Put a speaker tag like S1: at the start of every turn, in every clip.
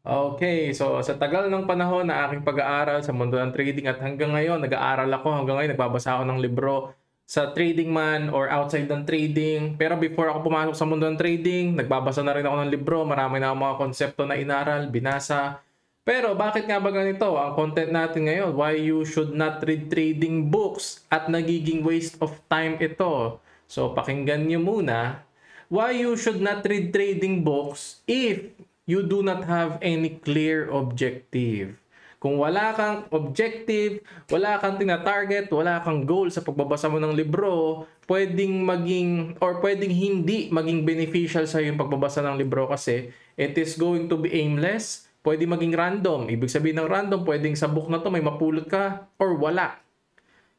S1: Okay, so sa tagal ng panahon na aking pag-aaral sa mundo ng trading at hanggang ngayon nag-aaral ako, hanggang ngayon nagbabasa ako ng libro sa trading man or outside ng trading. Pero before ako pumasok sa mundo ng trading, nagbabasa na rin ako ng libro, marami na akong mga konsepto na inaral, binasa. Pero bakit nga ba ganito ang content natin ngayon? Why you should not read trading books at nagiging waste of time ito. So pakinggan niyo muna why you should not read trading books if you do not have any clear objective. Kung wala kang objective, wala kang tina-target, wala kang goal sa pagbabasa mo ng libro, pwedeng maging or pwedeng hindi maging beneficial sa yung pagbabasa ng libro kasi it is going to be aimless, pwedeng maging random. Ibig sabihin ng random, pwedeng sa book na to may mapulot ka or wala.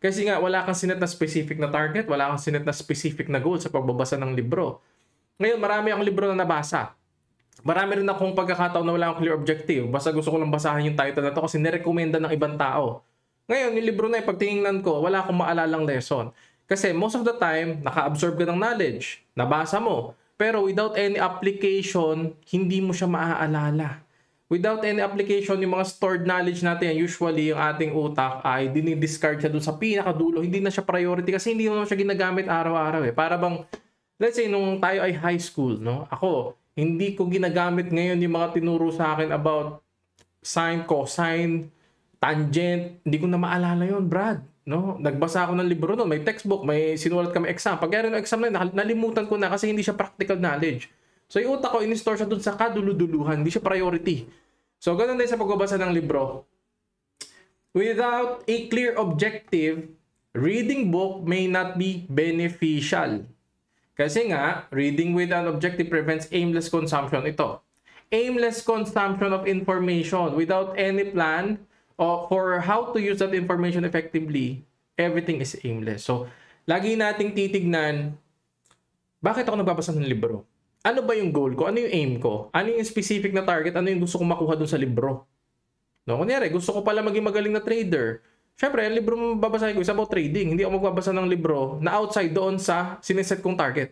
S1: Kasi nga wala kang sinet na specific na target, wala kang sinet na specific na goal sa pagbabasa ng libro. Ngayon, marami akong libro na nabasa. Marami rin akong pagkakataon na wala akong clear objective. Basta gusto ko lang basahin yung title na to kasi nirekomenda ng ibang tao. Ngayon, yung libro na yung pagtingnan ko, wala akong maalalang lesson. Kasi most of the time, naka-absorb ka ng knowledge. Nabasa mo. Pero without any application, hindi mo siya maaalala. Without any application, yung mga stored knowledge natin, usually yung ating utak ay dinidiscard siya doon sa pinakadulo. Hindi na siya priority kasi hindi mo siya ginagamit araw-araw eh. Para bang, let's say, nung tayo ay high school, no? Ako, hindi ko ginagamit ngayon yung mga tinuro sa akin about sine, cosine, tangent. Hindi ko na maalala yon, Brad. No? Nagbasa ako ng libro noon, may textbook, may sinulat kami exam. Pag ng exam na yun, nalimutan ko na kasi hindi siya practical knowledge. So yung utak ko, in-store siya dun sa kaduluduluhan, hindi siya priority. So ganun din sa pagbabasa ng libro. Without a clear objective, reading book may not be beneficial. Kasi nga, reading with an objective prevents aimless consumption. Ito, aimless consumption of information without any plan for how to use that information effectively, everything is aimless. So, lagi nating titignan, bakit ako nagbabasa ng libro? Ano ba yung goal ko? Ano yung aim ko? Ano yung specific na target? Ano yung gusto kong makuha dun sa libro? No, kunyari, gusto ko pala maging magaling na trader. Siyempre, ang libro mo babasahin ko is about trading. Hindi ako magbabasa ng libro na outside doon sa sineset kong target.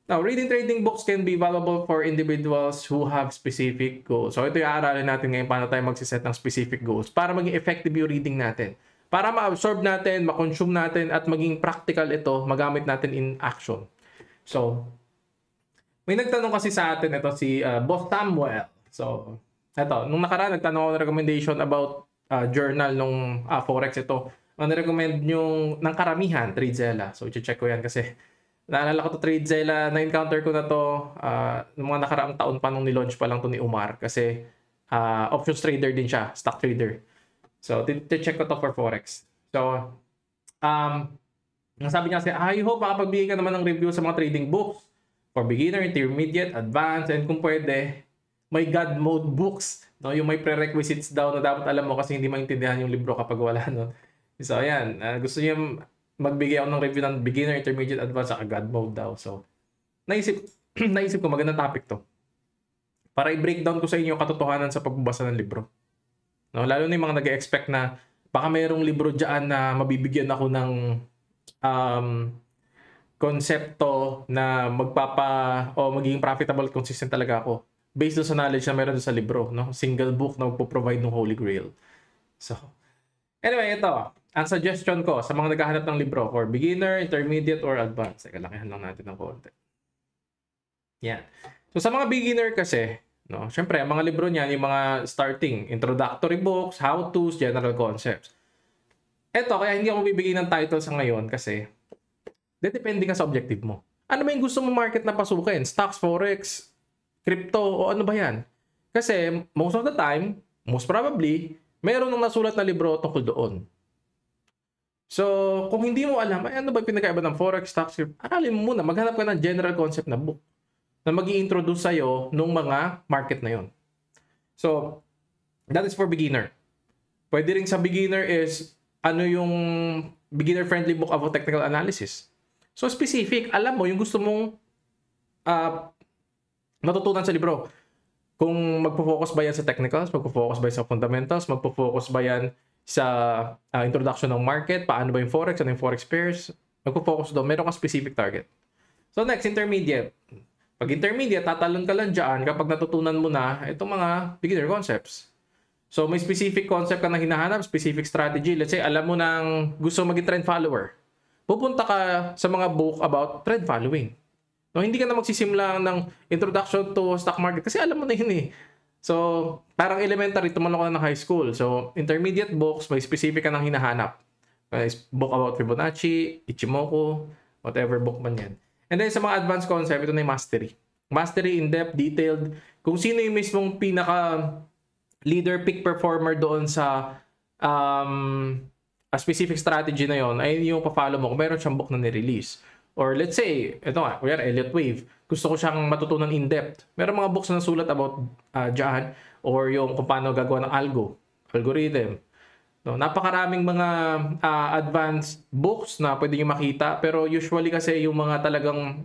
S1: Now, reading trading books can be valuable for individuals who have specific goals. So, ito yung aaralin natin ngayon paano tayo magsiset ng specific goals para maging effective yung reading natin. Para ma-absorb natin, ma-consume natin, at maging practical ito, magamit natin in action. So, may nagtanong kasi sa atin ito si Boss Samuel. So, ito, nung nakaraan, nagtanong ako ng recommendation about journal nung Forex ito. Ang recommend yung ng karamihan, Tradezilla. So, i-check ko yan kasi naalala ko to Tradezilla, na-encounter ko na to nung mga nakaraang taon pa nung nilaunch pa lang to ni Umar kasi options trader din siya, stock trader. So, check ko to for Forex. So, ang sabi niya kasi, I hope makapagbigay ka naman ng review sa mga trading books for beginner, intermediate, advanced, and kung pwede, may God mode books. No, yung may prerequisites daw na dapat alam mo kasi hindi maintindihan yung libro kapag wala no. So ayan, gusto niya magbigay ako ng review ng beginner, intermediate, advanced, at God mode daw. So naisip ko magandang topic to. Para i-breakdown ko sa inyo katotohanan sa pagbabasa ng libro. No, lalo na yung mga nag-expect na baka mayroong libro diyan na mabibigyan ako ng konsepto na magiging profitable, consistent talaga ako based sa knowledge na meron sa libro, no? Single book na magpo-provide ng Holy Grail. So, anyway, ito. Ang suggestion ko sa mga naghahanap ng libro for beginner, intermediate, or advanced. Teka, lakihan lang natin ng konti. Yan. So, sa mga beginner kasi, no? Syempre, ang mga libro niyan, yung mga starting, introductory books, how-tos, general concepts. Ito, kaya hindi ako bibigay ng title sa ngayon kasi depende ka sa objective mo. Ano ba yung gusto mong market na pasukin? Stocks, Forex, crypto, o ano ba yan? Kasi most of the time, most probably, meron nang nasulat na libro tungkol doon. So, kung hindi mo alam, ano ba yung pinakaiba ng Forex, stocks, crypto, aralin mo muna, maghanap ka ng general concept na book na mag-i-introduce sa'yo nung mga market na yon. So, that is for beginner. Pwede rin sa beginner is, ano yung beginner-friendly book about technical analysis. So, specific, alam mo yung gusto mong natutunan sa libro. Kung magpo-focus ba yan sa technicals, magpo-focus ba yan sa fundamentals, magpo-focus ba yan sa introduction ng market, paano ba yung Forex, ano yung Forex pairs, magpo-focus doon, meron kang specific target. So next, intermediate. Pag intermediate, tatalon ka lang dyan kapag natutunan mo na itong mga beginner concepts. So, may specific concept ka na hinahanap, specific strategy. Let's say, alam mo nang gusto maging trend follower. Pupunta ka sa mga book about trend following. No, hindi ka na magsisimula ng introduction to stock market kasi alam mo na yun eh. So, parang elementary, tumalong ka na ng high school. So, intermediate books, may specific ka nang hinahanap. Book about Fibonacci, Ichimoku, whatever book man yan. And then, sa mga advanced concept, ito na yung mastery. Mastery, in-depth, detailed. Kung sino yung mismong pinaka leader, peak performer doon sa a specific strategy na yon, ay yung pa-follow mo kung meron siyang book na ni-release. Or let's say, ito nga, kuya, Elliott Wave. Gusto ko siyang matutunan in-depth. Meron mga books na nasulat about dyan, or yung kung paano gagawa ng algorithm. No, napakaraming mga advanced books na pwede nyo makita. Pero usually kasi yung mga talagang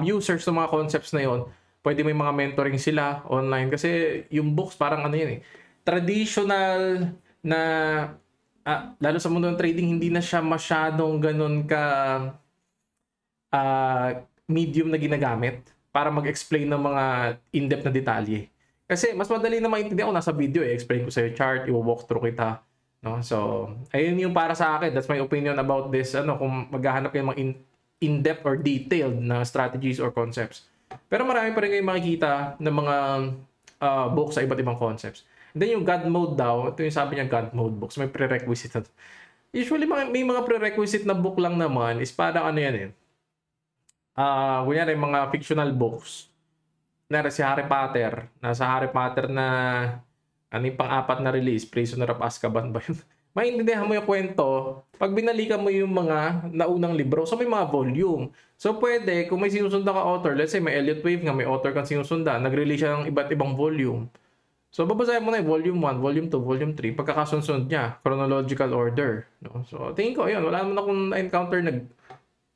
S1: users ng mga concepts na yon, pwede may mga mentoring sila online. Kasi yung books parang ano yun eh. Traditional na, lalo sa mundo ng trading, hindi na siya masyadong ganun ka medium na ginagamit para mag-explain ng mga in-depth na detalye. Kasi mas madali na maintindihan ko nasa video explain ko sa yung chart, i-walk through kita, no? So, ayun yung para sa akin. That's my opinion about this. Kung maghahanap kayo ng mga in-depth or detailed na strategies or concepts. Pero marami pa rin kayong makikita ng mga books sa iba't ibang concepts. And then yung God mode daw, ito yung sabi niya God mode books, may prerequisite. Usually may mga prerequisite na book lang naman is parang ano yan eh. Kunyari, mga fictional books. Kunyari, si Harry Potter. Nasa Harry Potter na ano yung pang-apat na release, Prisoner of Azkaban ba yun? Maintindihan mo yung kwento pag binalikan mo yung mga naunang libro. So, may mga volume. So, pwede, kung may sinusundan ka author, let's say may Elliott Wave nga, may author kang sinusundan, nag-release siya ng iba't ibang volume. So, babasahin mo na yung volume 1, volume 2, volume 3, pagkakasunod niya, chronological order. No? So, tingin ko, ayun, wala naman akong na-encounter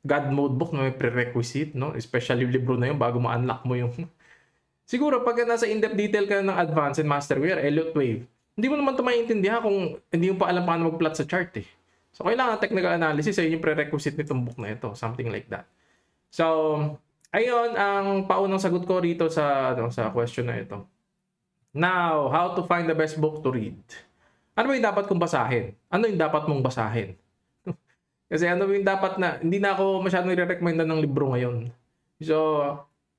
S1: God mode book na may prerequisite, no? Especially libro na yun bago ma-unlock mo yung... Siguro, pag nasa in-depth detail ka ng advanced and master, kuya, Elliott Wave, hindi mo naman ito maintindihan kung hindi mo pa alam paano mag-plot sa chart eh. So, kailangan technical analysis, ayun yung prerequisite nitong book na ito. Something like that. So, ayun ang paunang sagot ko rito sa question na ito. Now, how to find the best book to read? Ano ba yung dapat kong basahin? Ano yung dapat mong basahin? Kasi ano yung dapat na, hindi na ako masyadong i-recommenda ng libro ngayon. So,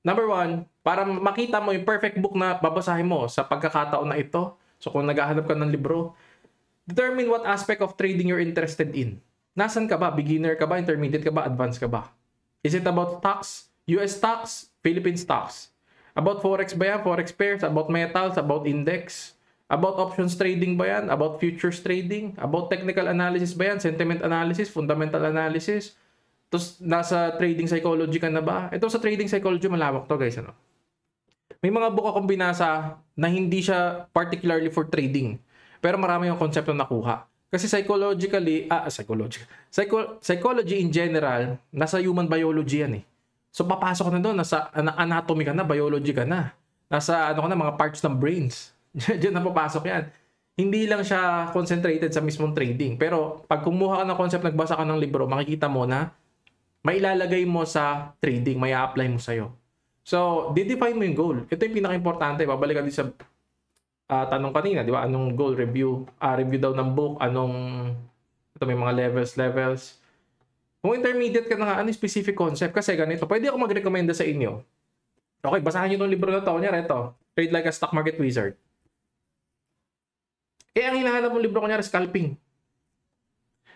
S1: number 1, para makita mo yung perfect book na babasahin mo sa pagkakataon na ito. So, kung naghahanap ka ng libro, determine what aspect of trading you're interested in. Nasaan ka ba? Beginner ka ba? Intermediate ka ba? Advanced ka ba? Is it about stocks? US stocks? Philippine stocks? About forex ba yan? Forex pairs? About metals? About index? About options trading ba yan? About futures trading? About technical analysis ba yan? Sentiment analysis? Fundamental analysis? Tapos nasa trading psychology ka na ba? Ito sa trading psychology malawak to guys. May mga book akong binasa na hindi siya particularly for trading. Pero marami yung concept na nakuha. Kasi psychology in general, nasa human biology yan eh. So papasok na doon, nasa anatomy ka na, biology ka na. Nasa mga parts ng brains. Diyan na papasok yan. Hindi lang siya concentrated sa mismong trading. Pero pag kumuha ka ng concept, nagbasa ka ng libro, makikita mo na mailalagay mo sa trading, may apply mo sa'yo. So, define mo yung goal. Ito yung pinaka-importante. Babalik ka din sa tanong kanina, di ba? Anong goal? Review daw ng book. Ito may mga levels. Kung intermediate ka na nga, ano yung specific concept? Kasi ganito, pwede ako mag-recommenda sa inyo. Okay, basahin nyo itong libro na to. Kunyari, ito. Trade Like a Stock Market Wizard. Ang hinahanap mong libro, kunyari, scalping.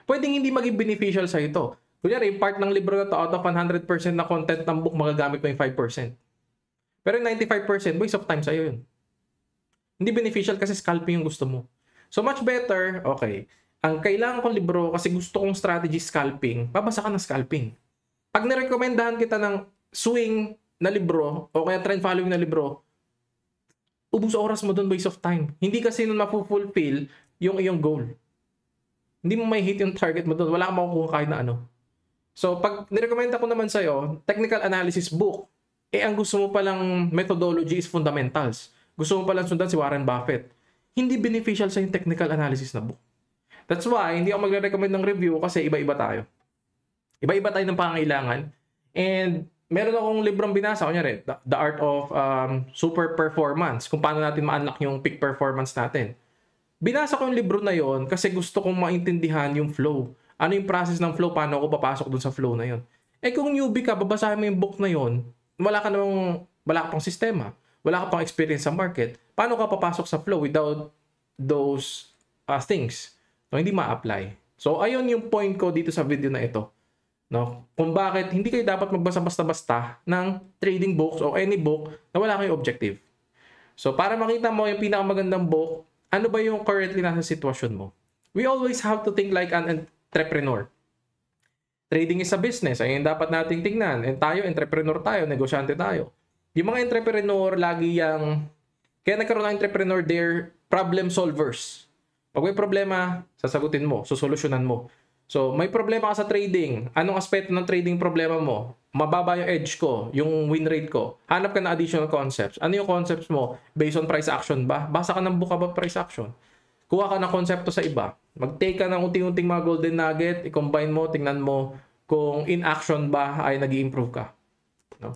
S1: Pwedeng hindi maging beneficial sa ito. Kunyari, part ng libro na to, out of 100% na content ng book, magagamit mo yung 5%. Pero yung 95%, waste of time sa'yo yun. Hindi beneficial kasi scalping yung gusto mo. So, much better, okay, ang kailangan kong libro kasi gusto kong strategy scalping, babasa ka ng scalping. Pag nirekomendahan kita ng swing na libro, o kaya trend following na libro, ubus oras mo doon, waste of time. Hindi kasi nun mapufulfill yung iyong goal. Hindi mo may hit yung target mo doon. Wala kang makukuha kahit na ano. So, pag nirekomenda ko naman sa'yo, technical analysis book, ang gusto mo palang methodology is fundamentals. Gusto mo palang sundan si Warren Buffett. Hindi beneficial sa yung technical analysis na book. That's why, hindi ako magre-recommend ng review kasi iba-iba tayo. Iba-iba tayo ng pangangailangan. And meron akong librong binasa, kunyari, The Art of Super Performance, kung paano natin ma-unlock yung peak performance natin. Binasa ko yung libro na yon kasi gusto kong maintindihan yung flow. Ano yung process ng flow, paano ako papasok dun sa flow na yon. Eh kung newbie ka, babasahin mo yung book na yon, wala ka pang sistema, wala ka pang experience sa market, paano ka papasok sa flow without those things? No, hindi ma-apply. So, ayun yung point ko dito sa video na ito. No? Kung bakit hindi kayo dapat magbasa basta-basta ng trading books o any book na wala kayong objective. So, para makita mo yung pinakamagandang book, ano ba yung currently nasa sitwasyon mo? We always have to think like an entrepreneur. Trading is a business. Ayun dapat nating tingnan. And tayo, entrepreneur tayo, negosyante tayo. Yung mga entrepreneur, lagi kaya nagkaroon ng entrepreneur, they're problem solvers. Pag may problema, sasagutin mo, susolusyonan mo. So, may problema ka sa trading. Anong aspeto ng trading problema mo? Mababa yung edge ko, yung win rate ko. Hanap ka ng additional concepts. Ano yung concepts mo? Based on price action ba? Basa ka ng book about price action. Kuha ka ng konsepto sa iba. Mag-take ka ng unting-unting mga golden nugget, i-combine mo, tingnan mo kung in action ba ay nag-i-improve ka. No?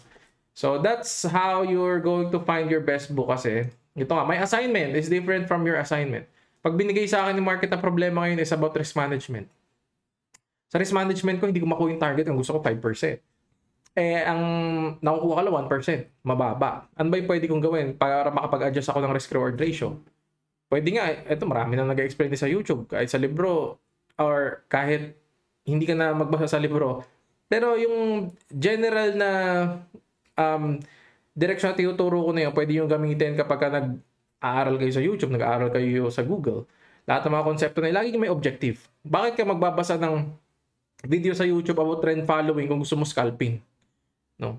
S1: So, that's how you're going to find your best book kasi. Ito nga, my assignment is different from your assignment. Pag binigay sa akin yung market na problema ngayon is about risk management. Sa risk management ko, hindi ko makuha yung target. Ang gusto ko 5%. Eh, ang nakukuha ka lang 1%. Mababa. Ano ba yung pwede kong gawin para makapag-adjust ako ng risk-reward ratio? Pwede nga, ito marami na nag-explain din sa YouTube, kahit sa libro, or kahit hindi ka na magbasa sa libro. Pero yung general na direction na tinuturo ko na yun, pwede yung gamitin kapag ka nag-aaral kayo sa YouTube, nag-aaral kayo sa Google. Lahat ng mga konsepto na lagi may objective. Bakit ka magbabasa ng video sa YouTube about trend following kung gusto mo scalping? No?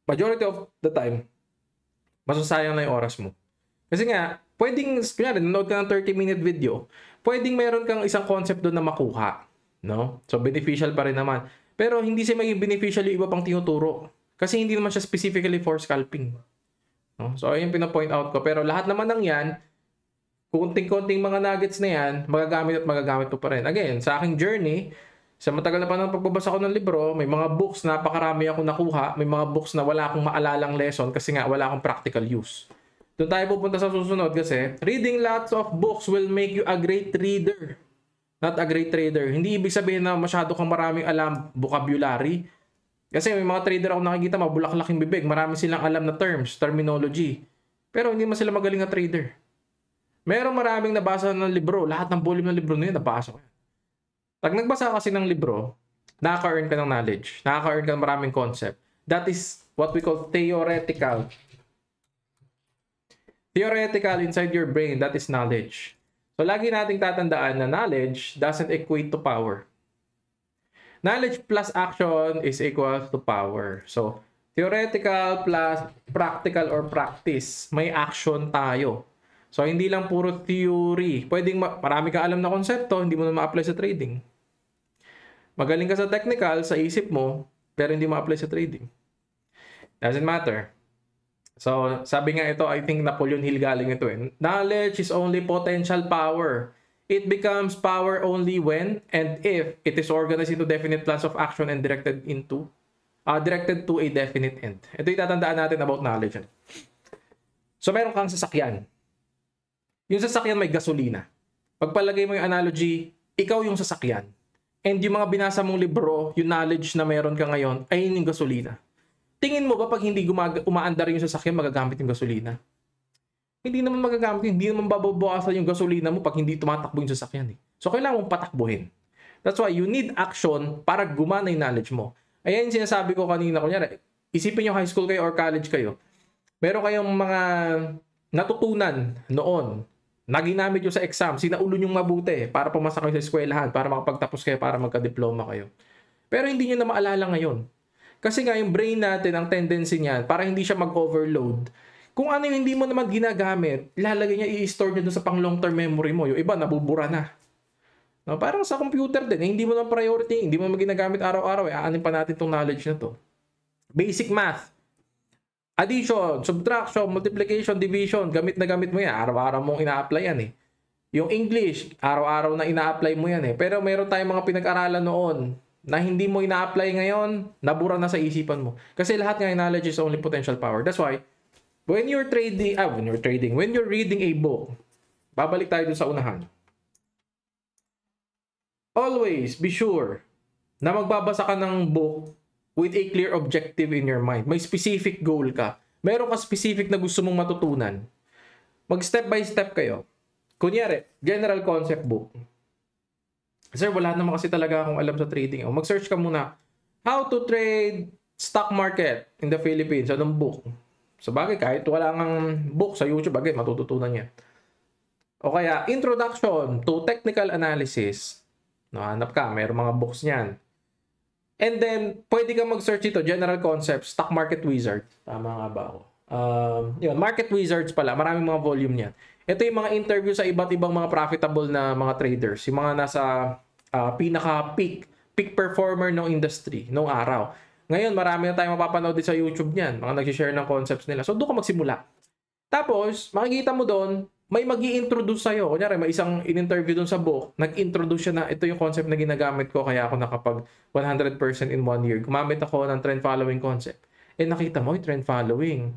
S1: Majority of the time, masasayang na yung oras mo. Kasi nga, pwedeng, kunyari, nanood ka ng 30-minute video, pwedeng meron kang isang concept doon na makuha. No? So, beneficial pa rin naman. Pero hindi siya maging beneficial yung iba pang tinuturo. Kasi hindi naman siya specifically for scalping. No? So, ayun yung pinapoint out ko. Pero lahat naman ng yan, kunting-kunting mga nuggets na yan, magagamit mo pa rin. Again, sa aking journey, sa matagal na panahon pagbabasa ko ng libro, may mga books, napakarami ako nakuha. May mga books na wala akong maalalang lesson kasi nga wala akong practical use. Doon tayo pupunta sa susunod kasi reading lots of books will make you a great reader. Not a great trader. Hindi ibig sabihin na masyado kang maraming alam vocabulary. Kasi may mga trader ako nakikita, mabulaklaking bibig. Marami silang alam na terms, terminology. Pero hindi man sila magaling na trader. Meron maraming nabasa ng libro. Lahat ng volume ng libro na yun, nabasa ko yan. Pag nagbasa kasi ng libro, nakaka-earn ka ng knowledge. Nakaka-earn ka ng maraming concept. That is what we call theoretical. Theoretical inside your brain, that is knowledge. So, lagi nating tatandaan na knowledge doesn't equate to power. Knowledge plus action is equal to power. So, theoretical plus practical or practice, may action tayo. So, hindi lang puro theory. Pwedeng marami ka alam na konsepto, hindi mo na ma-apply sa trading. Magaling ka sa technical, sa isip mo, pero hindi ma-apply sa trading. Doesn't matter. So, sabi nga ito, I think Napoleon Hill galing ito eh. Knowledge is only potential power. It becomes power only when and if it is organized into definite plans of action and directed to a definite end. Ito yung tatandaan natin about knowledge. So, meron kang sasakyan. Yung sasakyan may gasolina. Pagpalagay mo yung analogy, ikaw yung sasakyan. And yung mga binasa mong libro, yung knowledge na meron ka ngayon, ay yung gasolina. Tingin mo ba pag hindi umaandar yung sasakyan, magagamit yung gasolina? Hindi naman magagamit, hindi naman babawasan yung gasolina mo pag hindi tumatakbo yung sasakyan. So, kailangan mong patakbuhin. That's why you need action para gumana yung knowledge mo. Ayan yung sinasabi ko kanina. Kunyari, isipin nyo high school kayo or college kayo. Meron kayong mga natutunan noon na ginamit nyo sa exam, sinaulo nyong mabuti para pumasa kayo sa eskwelahan, para makapagtapos kayo, para magka-diploma kayo. Pero hindi nyo na maalala ngayon. Kasi nga yung brain natin, ang tendency niyan, para hindi siya mag-overload, kung ano yung hindi mo naman ginagamit, ilalagay niya, i-store niya doon sa pang long-term memory mo. Yung iba, nabubura na. No, parang sa computer din, hindi mo na priority, hindi mo ginagamit araw-araw, aanin pa natin itong knowledge na to. Basic math. Addition, subtraction, multiplication, division, gamit na gamit mo yan. Araw-araw mong ina-apply yan eh. Yung English, araw-araw na ina-apply mo yan eh. Pero meron tayong mga pinag-aralan noon na hindi mo ina-apply ngayon, nabura na sa isipan mo. Kasi lahat nga knowledge is only potential power. That's why, when you're reading a book, babalik tayo dun sa unahan. Always be sure na magbabasa ka ng book with a clear objective in your mind. May specific goal ka. Meron ka specific na gusto mong matutunan. Mag-step by step kayo. Kunyari, general concept book. Sir, wala naman kasi talaga akong alam sa trading. O mag-search ka muna. How to trade stock market in the Philippines. Anong book? So bagay, kahit wala ngang book sa YouTube, bagay, matututunan yan. O kaya, Introduction to Technical Analysis. No, hanap ka, mayroong mga books niyan. And then, pwede ka mag-search ito, General Concepts, Stock Market Wizard. Tama nga ba ako? Yun, Market Wizards pala, maraming mga volume niyan. Ito yung mga interview sa iba't ibang mga profitable na mga traders. Yung mga nasa peak performer ng industry, nung araw. Ngayon, marami na tayong mapapanood din sa YouTube niyan. Mga nag-share ng concepts nila. So, doon ka magsimula. Tapos, makikita mo doon, may mag-i-introduce sa'yo. Kunyari, may isang in-interview doon sa book. Nag-introduce siya na ito yung concept na ginagamit ko kaya ako nakapag 100% in 1 year. Gumamit ako ng trend following concept. Eh, nakita mo yung trend following.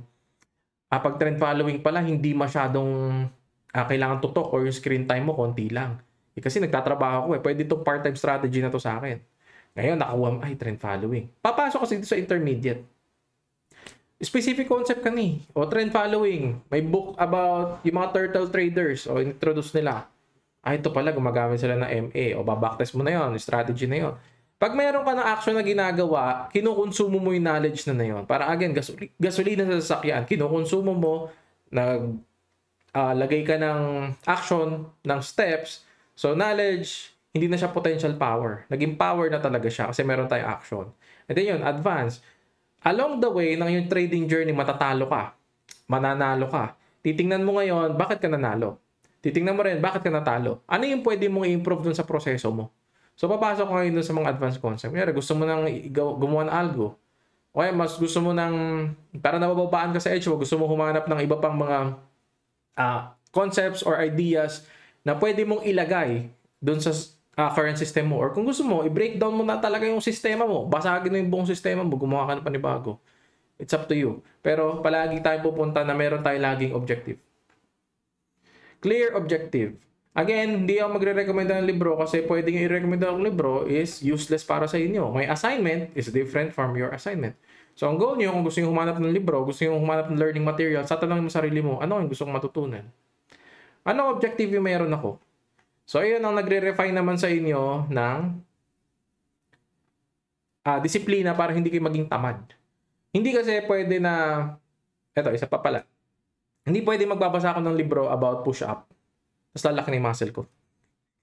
S1: Pag trend following pala, hindi masyadong kailangan tutok or yung screen time mo, konti lang. Kasi nagtatrabaho ko pwede itong part-time strategy na to sa akin. Ngayon, nakuha mo, trend following. Papasok kasi dito sa intermediate. Specific concept ka ni. O trend following. May book about yung mga turtle traders. O introduce nila. Ito pala, gumagamit sila ng MA. O babacktest mo na yon, strategy na yon. Pag mayroon ka ng action na ginagawa, kinukonsumo mo yung knowledge na yun. Para again, gasolina sa sasakyan. Kinukonsumo mo, lagay ka ng action, ng steps. So knowledge, hindi na siya potential power. Naging power na talaga siya kasi meron tayong action. And then yun, advance. Along the way, ng yung trading journey, matatalo ka. Mananalo ka. Titingnan mo ngayon, bakit ka nanalo? Titingnan mo rin, bakit ka natalo? Ano yung pwede mong i-improve dun sa proseso mo? So, papasok ko ngayon dun sa mga advanced concept. Kaya gusto mo nang gumawa ng algo. O kaya mas gusto mo nang, para nabababaan ka sa edge, gusto mo humanap ng iba pang mga concepts or ideas na pwede mong ilagay dun sa current system mo. Or kung gusto mo, i-breakdown mo na talaga yung sistema mo. Basagin mo yung buong sistema mo. Gumawa ka ng panibago. It's up to you. Pero palagi tayo pupunta na meron tayo laging objective. Clear objective. Again, hindi ako magre-recommenda ng libro kasi pwedeng i-recommend ng libro is useless para sa inyo. My assignment is different from your assignment. So, ang goal nyo, kung gusto nyo humanap ng libro, gusto nyo humanap ng learning material, sa tanong mo sarili mo, ano ang gusto kong matutunan? Anong objective yung mayroon ako? So, ayun ang nagre-refine naman sa inyo ng disiplina para hindi kayo maging tamad. Hindi kasi pwede na, eto, isa pa pala. Hindi pwede magbabasa ako ng libro about push-up. Tapos lalaki na yung muscle ko.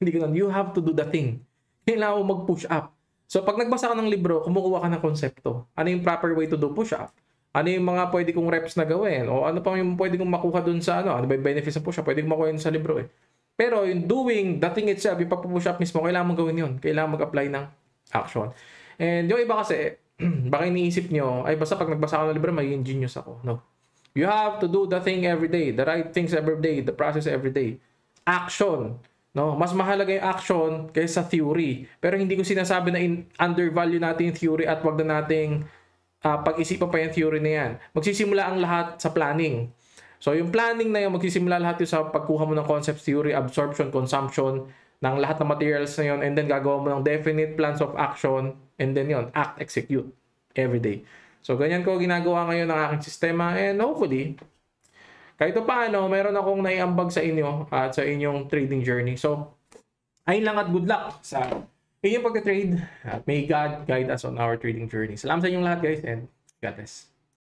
S1: Hindi ganun. You have to do the thing. Kailangan mo mag-push up. So, pag nagbasa ka ng libro, kumukuha ka ng konsepto. Ano yung proper way to do push-up? Ano yung mga pwede kong reps na gawin? O ano pa yung pwede kong makuha dun sa ano? Ano ba yung benefits ng push-up? Pwede kong makuha yun sa libro eh. Pero yung doing, the thing itself, yung pag-push up mismo, kailangan mong gawin yun. Kailangan mag-apply ng action. And yung iba kasi, baka iniisip nyo, ay basta pag nagbasa ka ng libro, magiging genius ako. No. You have to do the thing every day. The right things every day. The process every day. Action. No, mas mahalaga yung action kaysa theory. Pero hindi ko sinasabi na undervalue natin yung theory at wag na nating pag-isipan pa yung theory na yan. Magsisimula ang lahat sa planning. So yung planning na yun, magsisimula lahat yung sa pagkuha mo ng concept theory, absorption, consumption ng lahat ng materials na yun, and then gagawa mo ng definite plans of action, and then yun, act, execute every day. So ganyan ko ginagawa ngayon ng aking sistema, and hopefully kahit paano, meron akong naiambag sa inyo at sa inyong trading journey. So, ayun lang at good luck sa inyong pag-trade. At may God guide us on our trading journey. Salamat sa inyong lahat guys and God bless.